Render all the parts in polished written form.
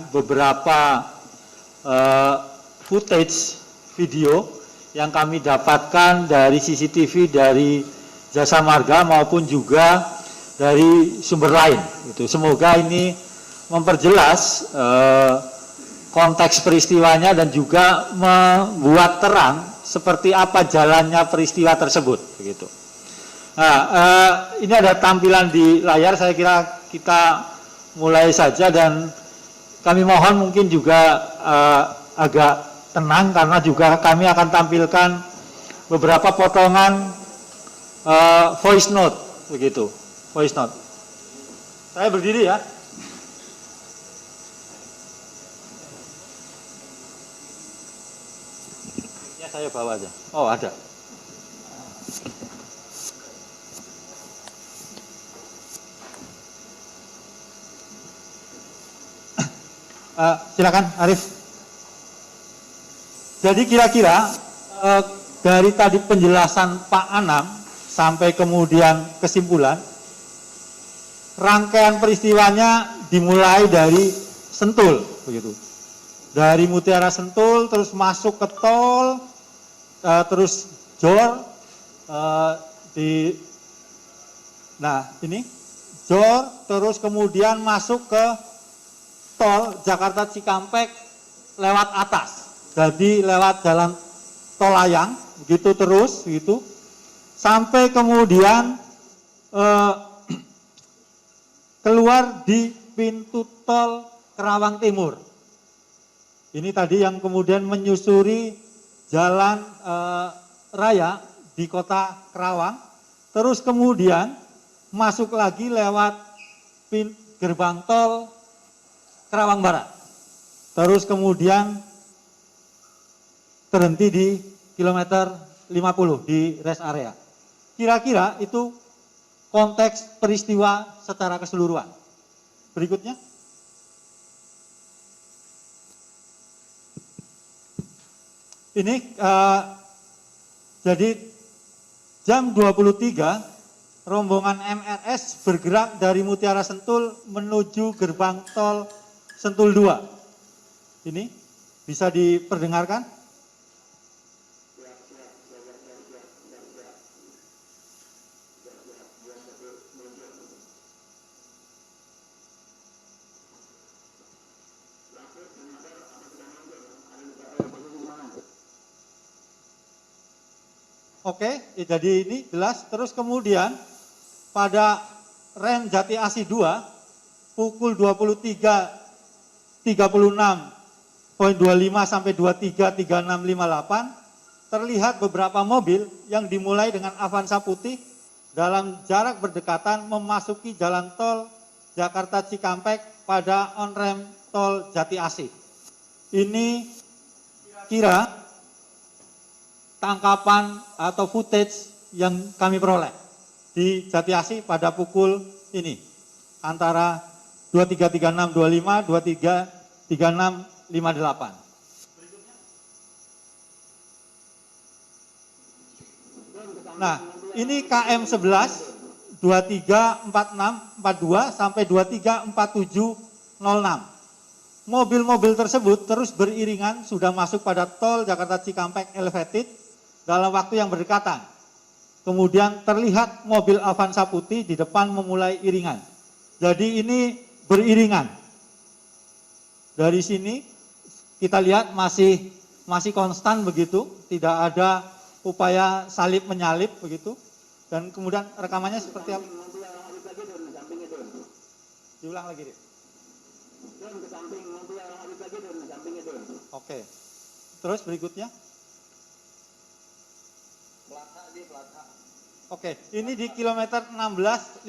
beberapa footage video yang kami dapatkan dari CCTV dari Jasa Marga maupun juga dari sumber lain. Semoga ini memperjelas konteks peristiwanya dan juga membuat terang seperti apa jalannya peristiwa tersebut. Begitu. Nah, ini ada tampilan di layar. Saya kira kita mulai saja dan kami mohon mungkin juga agak tenang karena juga kami akan tampilkan beberapa potongan voice note, begitu, voice note. Saya berdiri ya. Ya saya bawa aja. Oh ada. Silakan Arif. Jadi kira-kira dari tadi penjelasan Pak Anam sampai kemudian kesimpulan, rangkaian peristiwanya dimulai dari Sentul, begitu. Dari Mutiara Sentul terus masuk ke tol, terus Jor, ini Jor, terus kemudian masuk ke tol Jakarta Cikampek lewat atas. Jadi lewat jalan tol layang, begitu terus, begitu, sampai kemudian keluar di pintu tol Kerawang Timur. Ini tadi yang kemudian menyusuri jalan raya di kota Kerawang, terus kemudian masuk lagi lewat gerbang tol Kerawang Barat, terus kemudian terhenti di kilometer 50 di rest area. Kira-kira itu konteks peristiwa secara keseluruhan. Berikutnya. Ini jadi jam 23 rombongan MRS bergerak dari Mutiara Sentul menuju gerbang tol Sentul 2. Ini bisa diperdengarkan? Oke, jadi ini jelas. Terus kemudian pada rem Jati Asih 2 pukul 23.36.25 sampai 23.3658 terlihat beberapa mobil yang dimulai dengan Avanza putih dalam jarak berdekatan memasuki jalan tol Jakarta Cikampek pada on rem tol Jati Asih. Ini kira tangkapan atau footage yang kami peroleh di Jati Asih pada pukul ini antara 23.36.25 23.36.58. Nah, ini KM 11 23.46.42 sampai 23.47.06. Mobil-mobil tersebut terus beriringan sudah masuk pada tol Jakarta Cikampek elevated dalam waktu yang berdekatan. Kemudian terlihat mobil Avanza putih di depan memulai iringan. Jadi ini beriringan. Dari sini kita lihat masih konstan begitu, tidak ada upaya salib menyalip begitu. Dan kemudian rekamannya seperti apa? Diulang lagi, Dik. Oke. Terus berikutnya? Oke, ini di kilometer 16.500,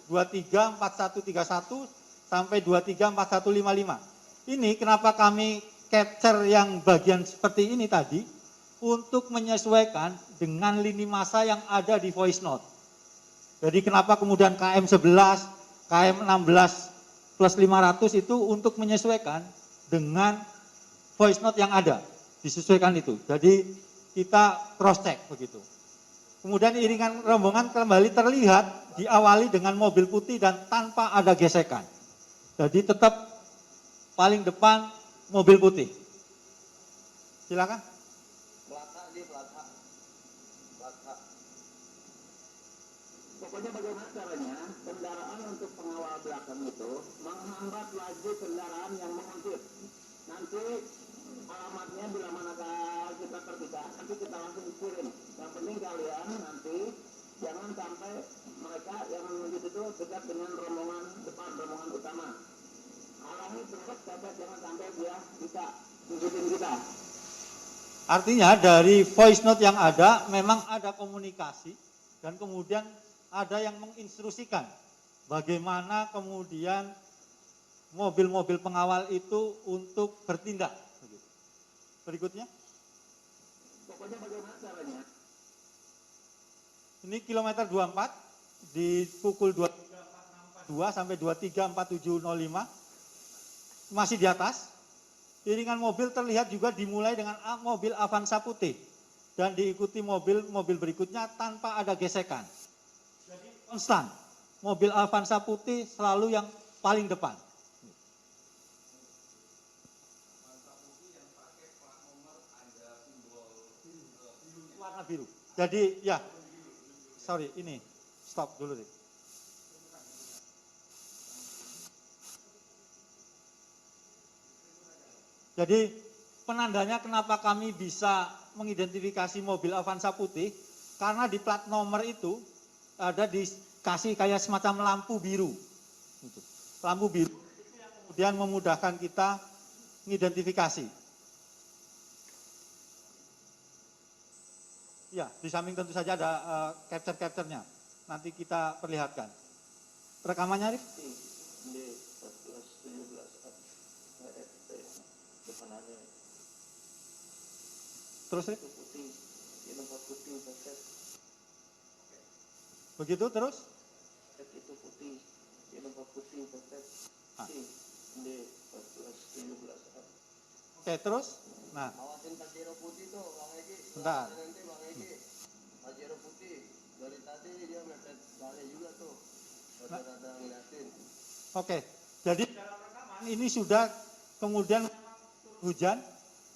23.4131 sampai 23.4155. Ini kenapa kami capture yang bagian seperti ini tadi, untuk menyesuaikan dengan lini masa yang ada di voice note. Jadi kenapa kemudian KM 11, KM 16 plus 500 itu untuk menyesuaikan dengan voice note yang ada, disesuaikan itu. Jadi kita cross check begitu. Kemudian iringan rombongan kembali terlihat diawali dengan mobil putih dan tanpa ada gesekan. Jadi tetap paling depan mobil putih. Silakan. Pokoknya bagaimana caranya kendaraan untuk pengawal belakang itu menghambat laju kendaraan yang menguntit. Nanti alamatnya bila manakah kita terpisah, nanti kita langsung kirim. Yang penting kalian nanti jangan sampai mereka yang menguntit itu dekat dengan rombongan depan, rombongan utama. Halangi terus sampai jangan sampai dia bisa ngikutin kita. Artinya dari voice note yang ada memang ada komunikasi dan kemudian ada yang menginstruksikan bagaimana kemudian mobil-mobil pengawal itu untuk bertindak. Berikutnya. Pokoknya bagaimana caranya? Ini kilometer 24 di pukul 23.462 sampai 23.4705 masih di atas. Iringan mobil terlihat juga dimulai dengan mobil Avanza putih dan diikuti mobil-mobil berikutnya tanpa ada gesekan. Jadi konstan, mobil Avanza putih selalu yang paling depan. Warna biru. Jadi ya, sorry ini stop dulu deh. Jadi penandanya kenapa kami bisa mengidentifikasi mobil Avanza putih, karena di plat nomor itu ada dikasih kayak semacam lampu biru. Lampu biru yang kemudian memudahkan kita mengidentifikasi. Ya, di samping tentu saja ada capture-capture-nya. Nanti kita perlihatkan. Rekamannya, Arif? Terus, Arif? Begitu terus? Itu putih, nomor putih, Oke, terus? Nah, awasin Pajero putih tuh, Bang Egi. bentar. Nanti Bang Egi, Pajero putih. Dari tadi dia mepet balik juga tuh. Rada-rada ngeliatin. Oke, jadi dalam rekaman ini sudah kemudian hujan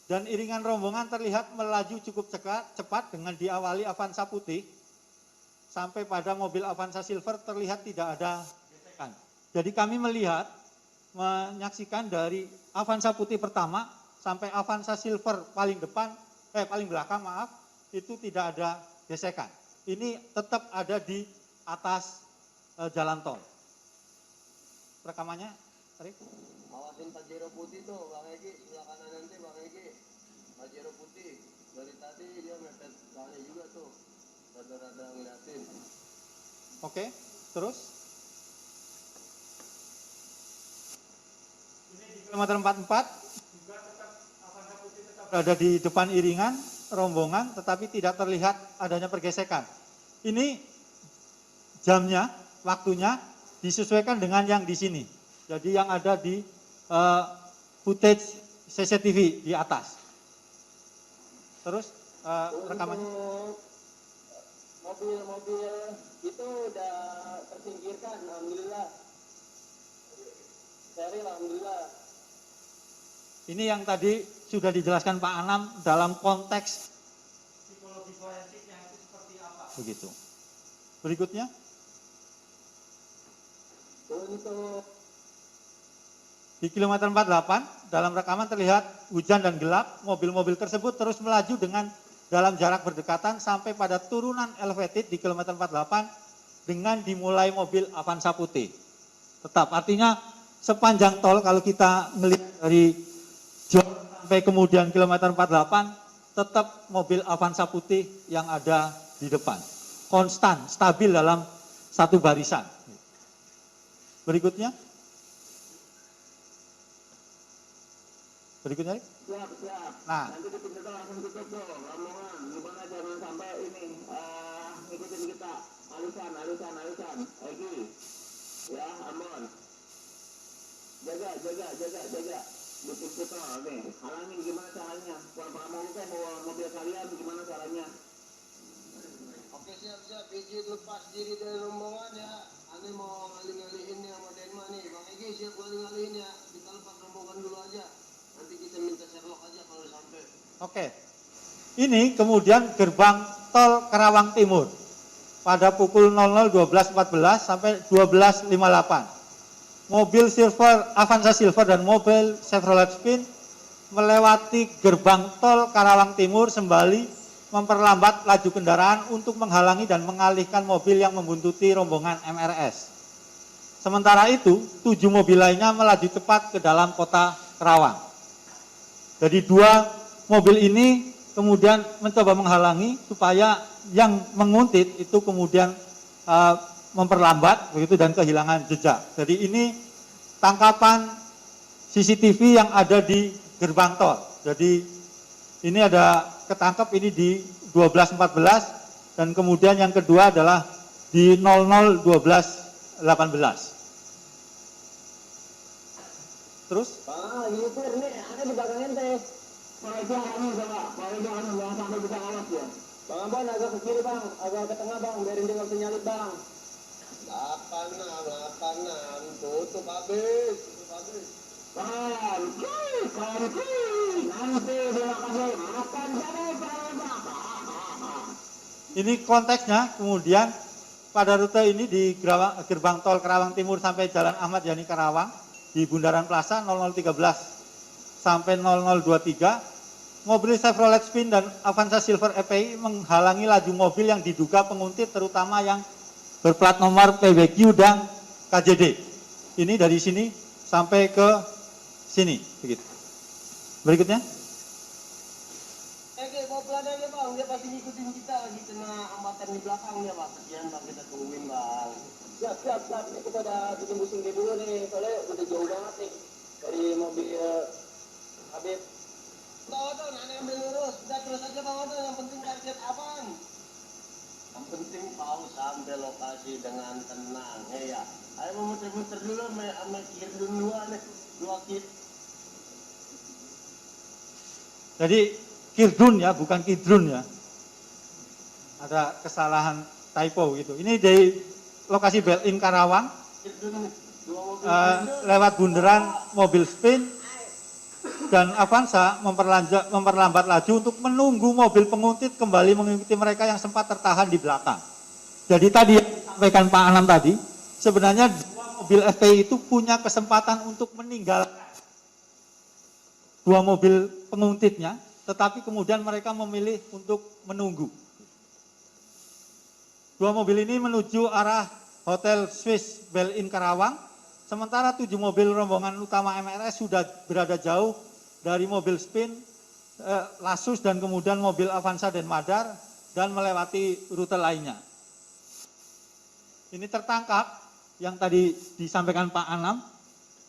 dan iringan rombongan terlihat melaju cukup cepat dengan diawali Avanza putih sampai pada mobil Avanza Silver terlihat tidak ada gesekan. Jadi kami menyaksikan dari Avanza putih pertama sampai Avanza Silver paling belakang itu tidak ada gesekan. Ini tetap ada di atas jalan tol. Rekamannya, Arif? Awasin Pajero putih tuh, Bang Egi. Sebelah kanan nanti Bang Egi. Pajero putih. Dari tadi dia mepet balik juga tuh. Rada-rada ngeliatin. Oke, terus? Ini di kilometer 44 juga tetap Avanza putih tetap berada di depan iringan rombongan, tetapi tidak terlihat adanya pergesekan. Ini jamnya, waktunya disesuaikan dengan yang di sini. Jadi yang ada di footage CCTV di atas. Terus rekamannya. Mobil-mobil itu udah tersingkirkan, alhamdulillah. Steril, alhamdulillah. Ini yang tadi sudah dijelaskan Pak Anam dalam konteks psikologi forensiknya itu seperti apa. Begitu. Berikutnya. Untuk di kilometer 48 dalam rekaman terlihat hujan dan gelap, mobil-mobil tersebut terus melaju dengan dalam jarak berdekatan sampai pada turunan elevated di kilometer 48 dengan dimulai mobil Avanza putih. Tetap artinya sepanjang tol kalau kita melihat dari Johor sampai kemudian kilometer 48 tetap mobil Avanza putih yang ada di depan. Konstan, stabil dalam satu barisan. Berikutnya. Berikutnya. siap. Nah, Nanti di pintu langsung tutup tuh, rombongan. Gimana jangan sampai ini ngikutin kita. Alisan. Egi. Ya, Ambon. Jaga. Di pintu tol nih. Halangin gimana caranya? Kalau kan bawa mobil kalian gimana caranya? Oke, siap. Biji lepas diri dari rombongan ya. Ani mau ngalih-ngalihin yang sama Denma nih. Bang Egi siap ngalih-ngalihin ya. Kita lepas rombongan dulu Oke. Ini kemudian gerbang tol Karawang Timur pada pukul 00.12.14 sampai 12.58. Mobil Silver, Avanza Silver dan mobil Chevrolet Spin melewati gerbang tol Karawang Timur sembali memperlambat laju kendaraan untuk menghalangi dan mengalihkan mobil yang membuntuti rombongan MRS. Sementara itu, 7 mobil lainnya melaju cepat ke dalam kota Karawang. Jadi 2 mobil ini kemudian mencoba menghalangi supaya yang menguntit itu kemudian memperlambat begitu dan kehilangan jejak. Jadi ini tangkapan CCTV yang ada di gerbang tol. Jadi ini ada ketangkap ini di 12.14 dan kemudian yang kedua adalah di 00.12.18. Terus? Pak, ini tuh ini ada di belakang ente. Pak itu anu sama, Pak itu anu jangan sampai bisa awas ya. Bang Ambon agak ke kiri bang, agak ke tengah bang, biarin dia nggak bisa nyalip bang. 86, tutup habis. Bang, nanti dia kasih makan jadi bang. Ini konteksnya kemudian pada rute ini di gerbang tol Karawang Timur sampai Jalan Ahmad Yani Karawang di Bundaran Plaza 0013 sampai 0023, mobil Chevrolet Spin dan Avanza Silver EPI menghalangi laju mobil yang diduga penguntit terutama yang berplat nomor PBQ dan KJD. Ini dari sini sampai ke sini begitu. Berikutnya. Oke, mau pelan aja bang, dia pasti ngikutin kita lagi kena hambatan di belakang dia bang. Sekian bang, kita tungguin bang. Siap. Ini kita udah bikin busing dia dulu nih, soalnya udah jauh banget nih dari mobil Habib. Bang Odo, nanti ambil lurus. Udah terus aja bang Odo, yang penting target abang. Yang penting kau sampai lokasi dengan tenang, ya. Ayo memuter-muter dulu, sama kiri duluan nih, 2 kit. Jadi Kirdun ya, bukan Kidrun ya. Ada kesalahan typo gitu. Ini dari lokasi Bel-in Karawang, lewat bundaran mobil Spin dan Avanza memperlambat laju untuk menunggu mobil penguntit kembali mengikuti mereka yang sempat tertahan di belakang. Jadi tadi yang disampaikan Pak Anam tadi, sebenarnya 2 mobil FPI itu punya kesempatan untuk meninggalkan 2 mobil penguntitnya, tetapi kemudian mereka memilih untuk menunggu. 2 mobil ini menuju arah Hotel Swiss Bel-in Karawang, sementara 7 mobil rombongan utama MRS sudah berada jauh dari mobil Spin, Lasus dan kemudian mobil Avanza dan Madar dan melewati rute lainnya. Ini tertangkap, yang tadi disampaikan Pak Anam,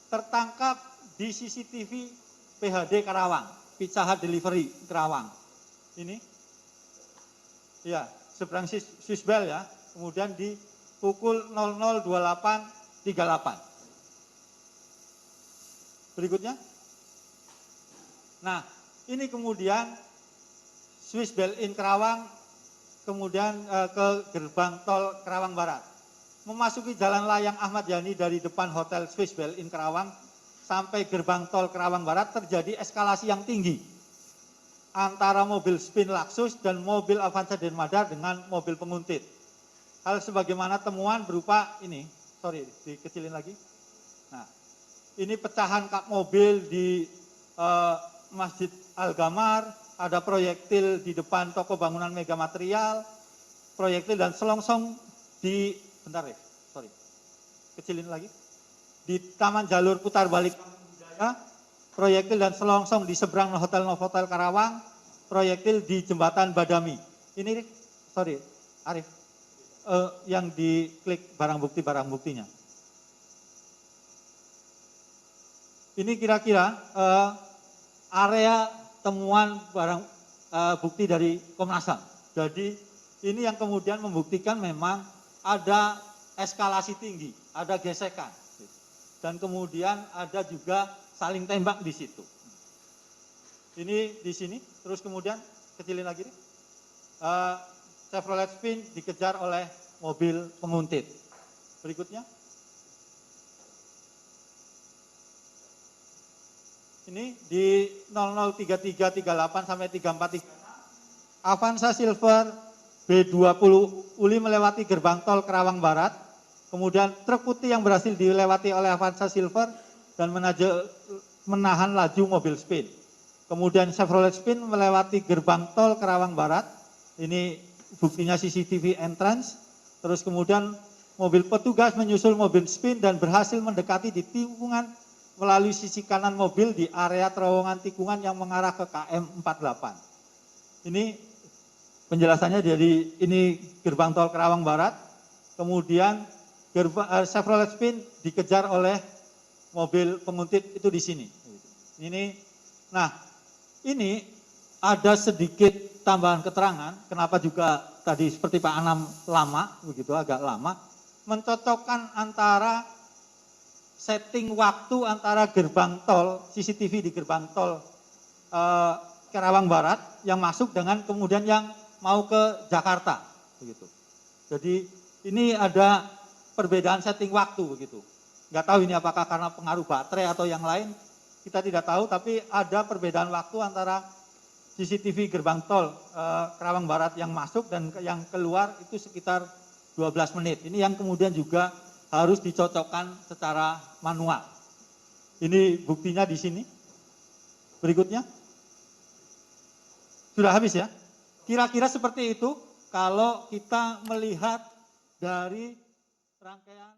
tertangkap di CCTV PHD Karawang, Pizza Hut Delivery Karawang. Ini, ya, seberang Swiss Bell ya, kemudian di pukul 00.28.38. Berikutnya. Nah, ini kemudian Swiss Bell-in Karawang, kemudian ke gerbang tol Karawang Barat. Memasuki jalan layang Ahmad Yani dari depan Hotel Swiss Bell-in Karawang sampai gerbang tol Karawang Barat terjadi eskalasi yang tinggi antara mobil Spin Lexus dan mobil Avanza dan Madar dengan mobil penguntit. Hal sebagaimana temuan berupa ini, dikecilin lagi. Nah, ini pecahan kap mobil di Masjid Al-Gamar, ada proyektil di depan toko bangunan Mega Material, proyektil dan selongsong di, kecilin lagi. Di Taman Jalur Putar Balik Budaya, proyektil dan selongsong di seberang Hotel Novotel Karawang, proyektil di Jembatan Badami. Ini, Arif, yang diklik barang buktinya. Ini kira-kira area temuan barang bukti dari Komnas HAM. Jadi ini yang kemudian membuktikan memang ada eskalasi tinggi, ada gesekan. Dan kemudian ada juga saling tembak di situ. Ini di sini, terus kemudian kecilin lagi nih. Chevrolet Spin dikejar oleh mobil penguntit. Berikutnya. Ini di 003338 sampai 343. Avanza Silver B20 Uli melewati gerbang tol Kerawang Barat. Kemudian truk putih yang berhasil dilewati oleh Avanza Silver dan menahan laju mobil Spin. Kemudian Chevrolet Spin melewati gerbang tol Kerawang Barat. Ini buktinya CCTV entrance. Terus kemudian mobil petugas menyusul mobil Spin dan berhasil mendekati di tikungan melalui sisi kanan mobil di area terowongan tikungan yang mengarah ke KM 48. Ini penjelasannya jadi ini gerbang tol Kerawang Barat. Kemudian Chevrolet Spin dikejar oleh mobil penguntit itu di sini. Ini ada sedikit tambahan keterangan, kenapa juga tadi seperti Pak Anam lama, begitu agak lama, mencocokkan antara setting waktu antara gerbang tol, CCTV di gerbang tol Kerawang Barat yang masuk dengan kemudian yang mau ke Jakarta, begitu. Jadi ini ada perbedaan setting waktu, begitu. Nggak tahu ini apakah karena pengaruh baterai atau yang lain, kita tidak tahu, tapi ada perbedaan waktu antara CCTV gerbang tol Kerawang Barat yang masuk dan yang keluar itu sekitar 12 menit. Ini yang kemudian juga harus dicocokkan secara manual. Ini buktinya di sini. Berikutnya. Sudah habis ya? Kira-kira seperti itu kalau kita melihat dari rangkaian